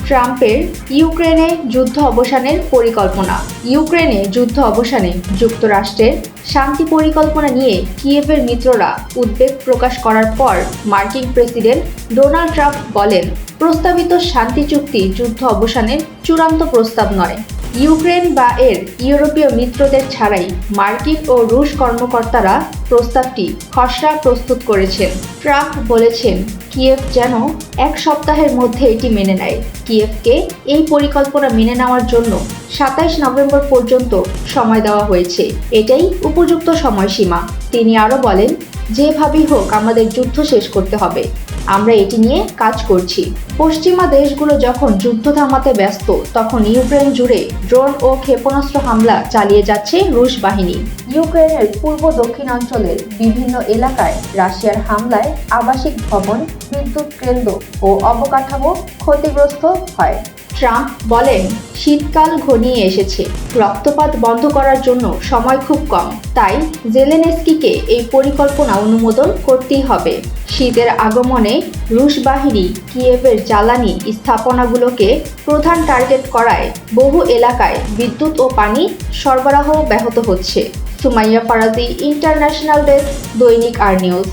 ট্রাম্পের ইউক্রেনে যুদ্ধ অবসানের পরিকল্পনা। ইউক্রেনে যুদ্ধ অবসানে যুক্তরাষ্ট্রের শান্তি পরিকল্পনা নিয়ে কিয়েভের মিত্ররা উদ্বেগ প্রকাশ করার পর মার্কিন প্রেসিডেন্ট ডোনাল্ড ট্রাম্প বলেন, প্রস্তাবিত শান্তি চুক্তি যুদ্ধ অবসানের চূড়ান্ত প্রস্তাব নয়। ইউক্রেন বা এর ইউরোপীয় মিত্রদের ছাড়াই মার্কিন ও রুশ কর্মকর্তারা প্রস্তাবটি খসড়া প্রস্তুত করেছেন। ট্রাম্প বলেছেন, কিয়েভ যেন এক সপ্তাহের মধ্যে এটি মেনে নেয়। কিয়েভকে এই পরিকল্পনা মেনে নেওয়ার জন্য ২৭ নভেম্বর পর্যন্ত সময় দেওয়া হয়েছে। এটাই উপযুক্ত সময়সীমা। তিনি আরও বলেন, যেভাবেই হোক আমাদের যুদ্ধ শেষ করতে হবে। আমরা এটি নিয়ে কাজ করছি। পশ্চিমা দেশগুলো যখন যুদ্ধ থামাতে ব্যস্ত, তখন ইউক্রেন জুড়ে ড্রোন ও ক্ষেপণাস্ত্র হামলা চালিয়ে যাচ্ছে রুশ বাহিনী। ইউক্রেনের পূর্ব দক্ষিণাঞ্চলের বিভিন্ন এলাকায় রাশিয়ার হামলায় আবাসিক ভবন, বিদ্যুৎ কেন্দ্র ও অবকাঠামো ক্ষতিগ্রস্ত হয়। ট্রাম্প বলেন, শীতকাল ঘনিয়ে এসেছে। রক্তপাত বন্ধ করার জন্য সময় খুব কম। তাই জেলেনস্কিকে এই পরিকল্পনা অনুমোদন করতেই হবে। শীতের আগমনে রুশ বাহিনী কিয়েভের জ্বালানি স্থাপনাগুলোকে প্রধান টার্গেট করায় বহু এলাকায় বিদ্যুৎ ও পানি সরবরাহ ব্যাহত হচ্ছে। সুমাইয়া ফারাজি, ইন্টারন্যাশনাল ডেস্ক, দৈনিক আর নিউজ।